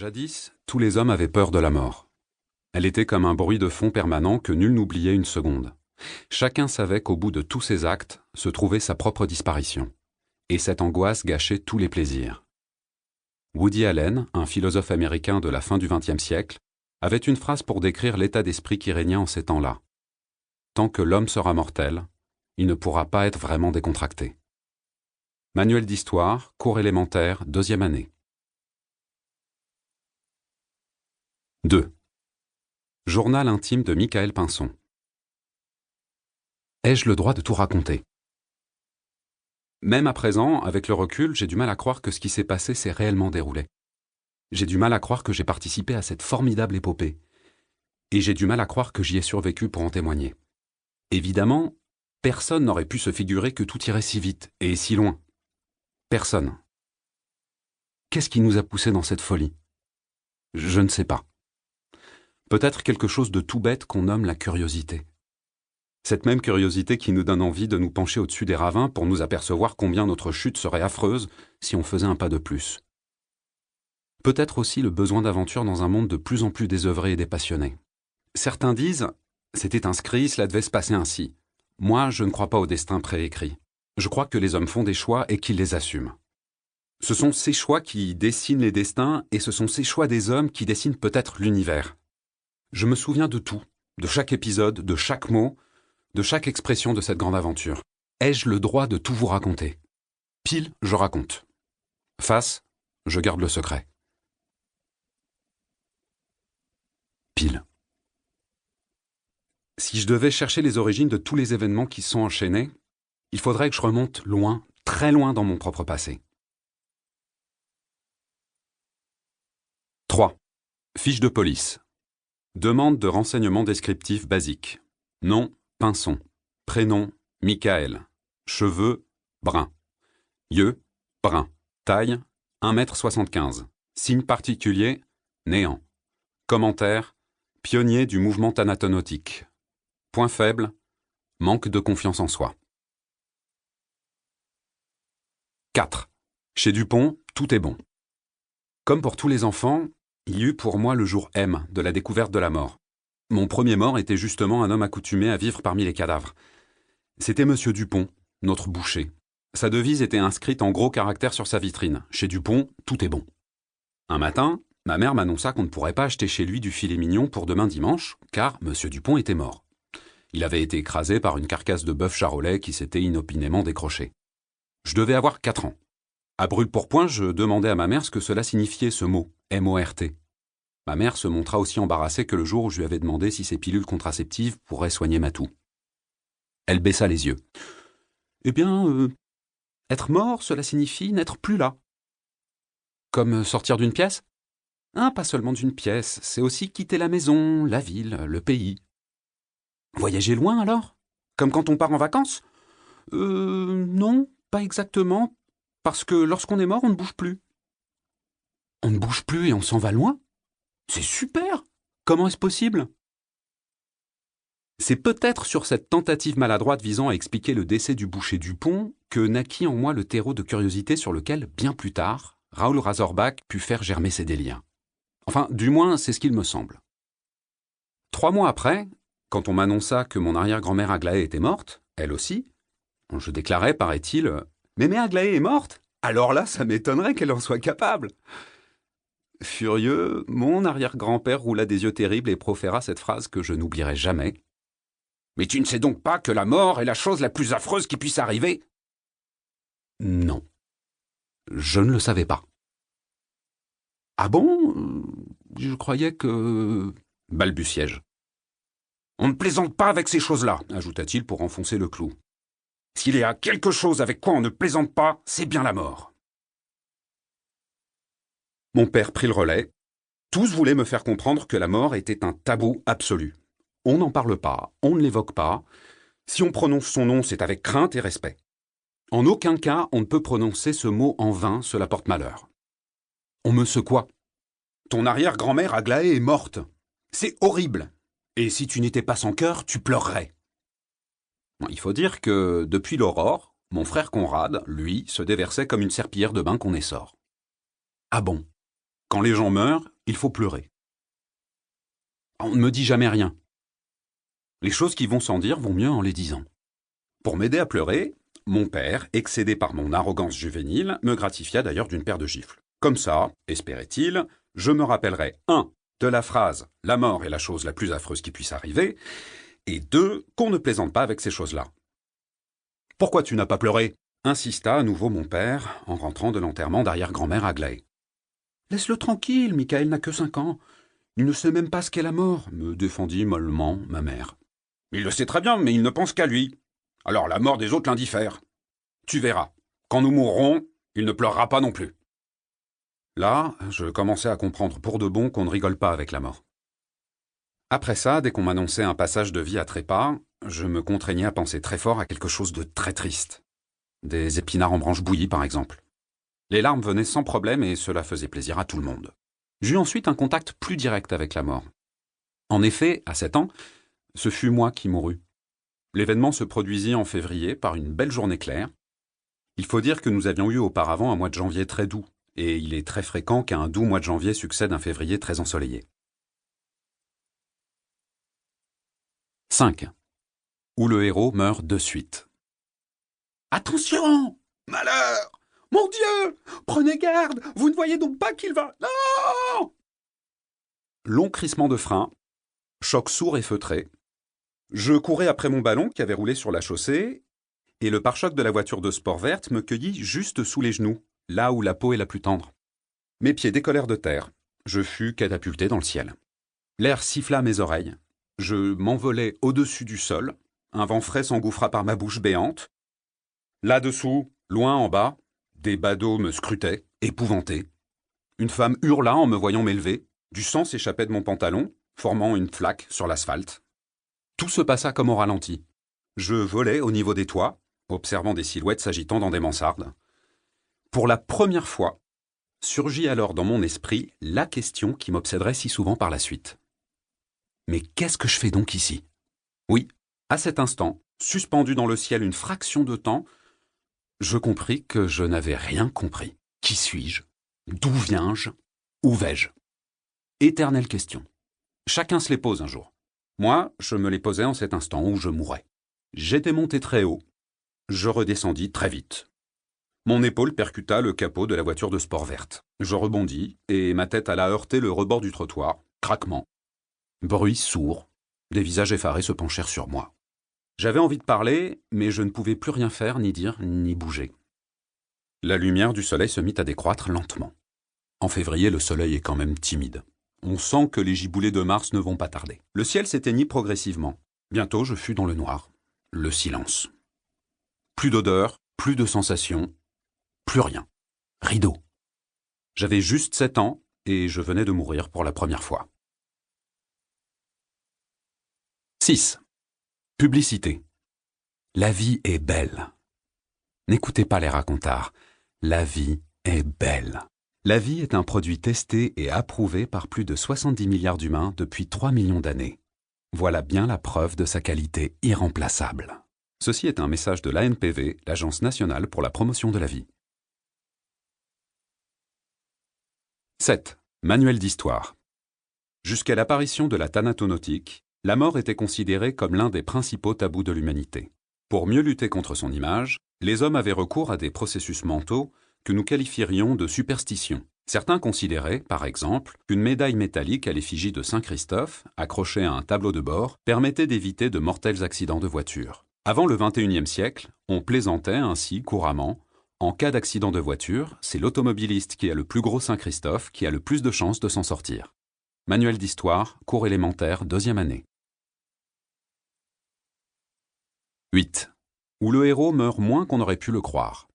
Jadis, tous les hommes avaient peur de la mort. Elle était comme un bruit de fond permanent que nul n'oubliait une seconde. Chacun savait qu'au bout de tous ses actes se trouvait sa propre disparition. Et cette angoisse gâchait tous les plaisirs. Woody Allen, un philosophe américain de la fin du XXe siècle, avait une phrase pour décrire l'état d'esprit qui régnait en ces temps-là. Tant que l'homme sera mortel, il ne pourra pas être vraiment décontracté. Manuel d'histoire, cours élémentaire, 2e année. 2. Journal intime de Michael Pinson. Ai-je le droit de tout raconter? Même à présent, avec le recul, j'ai du mal à croire que ce qui s'est passé s'est réellement déroulé. J'ai du mal à croire que j'ai participé à cette formidable épopée. Et j'ai du mal à croire que j'y ai survécu pour en témoigner. Évidemment, personne n'aurait pu se figurer que tout irait si vite et si loin. Personne. Qu'est-ce qui nous a poussés dans cette folie? Je ne sais pas. Peut-être quelque chose de tout bête qu'on nomme la curiosité. Cette même curiosité qui nous donne envie de nous pencher au-dessus des ravins pour nous apercevoir combien notre chute serait affreuse si on faisait un pas de plus. Peut-être aussi le besoin d'aventure dans un monde de plus en plus désœuvré et dépassionné. Certains disent « c'était inscrit, cela devait se passer ainsi ». Moi, je ne crois pas au destin préécrit. Je crois que les hommes font des choix et qu'ils les assument. Ce sont ces choix qui dessinent les destins et ce sont ces choix des hommes qui dessinent peut-être l'univers. Je me souviens de tout, de chaque épisode, de chaque mot, de chaque expression de cette grande aventure. Ai-je le droit de tout vous raconter? Pile, je raconte. Face, je garde le secret. Pile. Si je devais chercher les origines de tous les événements qui se sont enchaînés, il faudrait que je remonte loin, très loin dans mon propre passé. 3. Fiche de police. Demande de renseignements descriptifs basiques. Nom, Pinson. Prénom, Michael. Cheveux, brun. Yeux, brun. Taille, 1,75 m. Signe particulier, néant. Commentaire, pionnier du mouvement thanatonotique. Point faible, manque de confiance en soi. 4. Chez Dupont, tout est bon. Comme pour tous les enfants, il y eut pour moi le jour M de la découverte de la mort. Mon premier mort était justement un homme accoutumé à vivre parmi les cadavres. C'était Monsieur Dupont, notre boucher. Sa devise était inscrite en gros caractères sur sa vitrine. Chez Dupont, tout est bon. Un matin, ma mère m'annonça qu'on ne pourrait pas acheter chez lui du filet mignon pour demain dimanche, car Monsieur Dupont était mort. Il avait été écrasé par une carcasse de bœuf charolais qui s'était inopinément décrochée. Je devais avoir 4 ans. À brûle-pourpoint, je demandai à ma mère ce que cela signifiait, ce mot, M-O-R-T. Ma mère se montra aussi embarrassée que le jour où je lui avais demandé si ces pilules contraceptives pourraient soigner ma toux. Elle baissa les yeux. « Eh bien, être mort, cela signifie n'être plus là. »« Comme sortir d'une pièce ?»« Ah, pas seulement d'une pièce, c'est aussi quitter la maison, la ville, le pays. »« Voyager loin, alors? Comme quand on part en vacances ?»« Non, pas exactement, parce que lorsqu'on est mort, on ne bouge plus. »« On ne bouge plus et on s'en va loin? C'est super! Comment est-ce possible? » C'est peut-être sur cette tentative maladroite visant à expliquer le décès du boucher Dupont que naquit en moi le terreau de curiosité sur lequel, bien plus tard, Raoul Razorback put faire germer ses délires. Enfin, du moins, c'est ce qu'il me semble. 3 mois après, quand on m'annonça que mon arrière-grand-mère Aglaé était morte, elle aussi, je déclarai, paraît-il, « Mémé Aglaé est morte? Alors là, ça m'étonnerait qu'elle en soit capable !» Furieux, mon arrière-grand-père roula des yeux terribles et proféra cette phrase que je n'oublierai jamais. « Mais tu ne sais donc pas que la mort est la chose la plus affreuse qui puisse arriver ?» Non, je ne le savais pas. « Ah bon? Je croyais que... » balbutiai-je. « On ne plaisante pas avec ces choses-là, » ajouta-t-il pour enfoncer le clou. « S'il y a quelque chose avec quoi on ne plaisante pas, c'est bien la mort. » Mon père prit le relais. Tous voulaient me faire comprendre que la mort était un tabou absolu. On n'en parle pas, on ne l'évoque pas. Si on prononce son nom, c'est avec crainte et respect. En aucun cas, on ne peut prononcer ce mot en vain, cela porte malheur. On me secoua. « Ton arrière-grand-mère Aglaé est morte. C'est horrible. Et si tu n'étais pas sans cœur, tu pleurerais. » Il faut dire que, depuis l'aurore, mon frère Conrad, lui, se déversait comme une serpillière de bain qu'on essore. « Ah bon? Quand les gens meurent, il faut pleurer. On ne me dit jamais rien. Les choses qui vont sans dire vont mieux en les disant. Pour m'aider à pleurer, mon père, excédé par mon arrogance juvénile, me gratifia d'ailleurs d'une paire de gifles. Comme ça, espérait-il, je me rappellerai 1. De la phrase « La mort est la chose la plus affreuse qui puisse arriver » et 2. Qu'on ne plaisante pas avec ces choses-là. « Pourquoi tu n'as pas pleuré ?» insista à nouveau mon père en rentrant de l'enterrement d'arrière-grand-mère Aglaé. « Laisse-le tranquille, Michael n'a que 5 ans. Il ne sait même pas ce qu'est la mort, » me défendit mollement ma mère. « Il le sait très bien, mais il ne pense qu'à lui. Alors la mort des autres l'indiffère. Tu verras, quand nous mourrons, il ne pleurera pas non plus. » Là, je commençais à comprendre pour de bon qu'on ne rigole pas avec la mort. Après ça, dès qu'on m'annonçait un passage de vie à trépas, je me contraignais à penser très fort à quelque chose de très triste. Des épinards en branches bouillies, par exemple. Les larmes venaient sans problème et cela faisait plaisir à tout le monde. J'eus ensuite un contact plus direct avec la mort. En effet, à 7 ans, ce fut moi qui mourus. L'événement se produisit en février par une belle journée claire. Il faut dire que nous avions eu auparavant un mois de janvier très doux, et il est très fréquent qu'à un doux mois de janvier succède un février très ensoleillé. 5. Où le héros meurt de suite. « Attention ! Malheur ! Mon Dieu ! Prenez garde ! Vous ne voyez donc pas qu'il va... Non !» Long crissement de frein, choc sourd et feutré. Je courais après mon ballon qui avait roulé sur la chaussée, et le pare-choc de la voiture de sport verte me cueillit juste sous les genoux, là où la peau est la plus tendre. Mes pieds décollèrent de terre. Je fus catapulté dans le ciel. L'air siffla à mes oreilles. Je m'envolai au-dessus du sol. Un vent frais s'engouffra par ma bouche béante. Là-dessous, loin en bas, des badauds me scrutaient, épouvantés. Une femme hurla en me voyant m'élever. Du sang s'échappait de mon pantalon, formant une flaque sur l'asphalte. Tout se passa comme au ralenti. Je volais au niveau des toits, observant des silhouettes s'agitant dans des mansardes. Pour la première fois, surgit alors dans mon esprit la question qui m'obséderait si souvent par la suite. Mais qu'est-ce que je fais donc ici ? Oui, à cet instant, suspendu dans le ciel une fraction de temps, je compris que je n'avais rien compris. Qui suis-je ? D'où viens-je ? Où vais-je ? Éternelle question. Chacun se les pose un jour. Moi, je me les posais en cet instant où je mourais. J'étais monté très haut. Je redescendis très vite. Mon épaule percuta le capot de la voiture de sport verte. Je rebondis et ma tête alla heurter le rebord du trottoir. Craquement. Bruit sourd. Des visages effarés se penchèrent sur moi. J'avais envie de parler, mais je ne pouvais plus rien faire, ni dire, ni bouger. La lumière du soleil se mit à décroître lentement. En février, le soleil est quand même timide. On sent que les giboulées de Mars ne vont pas tarder. Le ciel s'éteignit progressivement. Bientôt, je fus dans le noir. Le silence. Plus d'odeur, plus de sensations, plus rien. Rideau. J'avais juste 7 ans et je venais de mourir pour la première fois. 6. Publicité. La vie est belle. N'écoutez pas les racontards. La vie est belle. La vie est un produit testé et approuvé par plus de 70 milliards d'humains depuis 3 millions d'années. Voilà bien la preuve de sa qualité irremplaçable. Ceci est un message de l'ANPV, l'Agence nationale pour la promotion de la vie. 7. Manuel d'histoire. Jusqu'à l'apparition de la thanatonnautique, la mort était considérée comme l'un des principaux tabous de l'humanité. Pour mieux lutter contre son image, les hommes avaient recours à des processus mentaux que nous qualifierions de superstitions. Certains considéraient, par exemple, qu'une médaille métallique à l'effigie de Saint Christophe, accrochée à un tableau de bord, permettait d'éviter de mortels accidents de voiture. Avant le XXIe siècle, on plaisantait ainsi couramment. En cas d'accident de voiture, c'est l'automobiliste qui a le plus gros Saint Christophe qui a le plus de chances de s'en sortir. Manuel d'histoire, cours élémentaire, 2e année. 8. Où le héros meurt moins qu'on aurait pu le croire.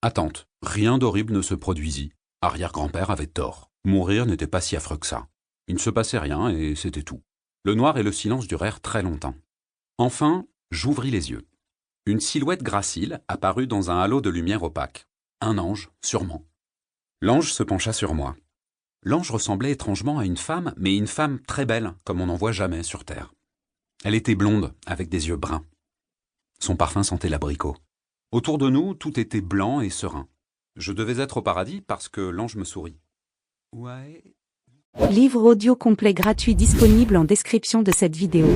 Attente, rien d'horrible ne se produisit. Arrière-grand-père avait tort. Mourir n'était pas si affreux que ça. Il ne se passait rien et c'était tout. Le noir et le silence durèrent très longtemps. Enfin, j'ouvris les yeux. Une silhouette gracile apparut dans un halo de lumière opaque. Un ange, sûrement. L'ange se pencha sur moi. L'ange ressemblait étrangement à une femme, mais une femme très belle, comme on n'en voit jamais sur Terre. Elle était blonde, avec des yeux bruns. Son parfum sentait l'abricot. Autour de nous, tout était blanc et serein. Je devais être au paradis parce que l'ange me sourit. Ouais. Livre audio complet gratuit disponible en description de cette vidéo.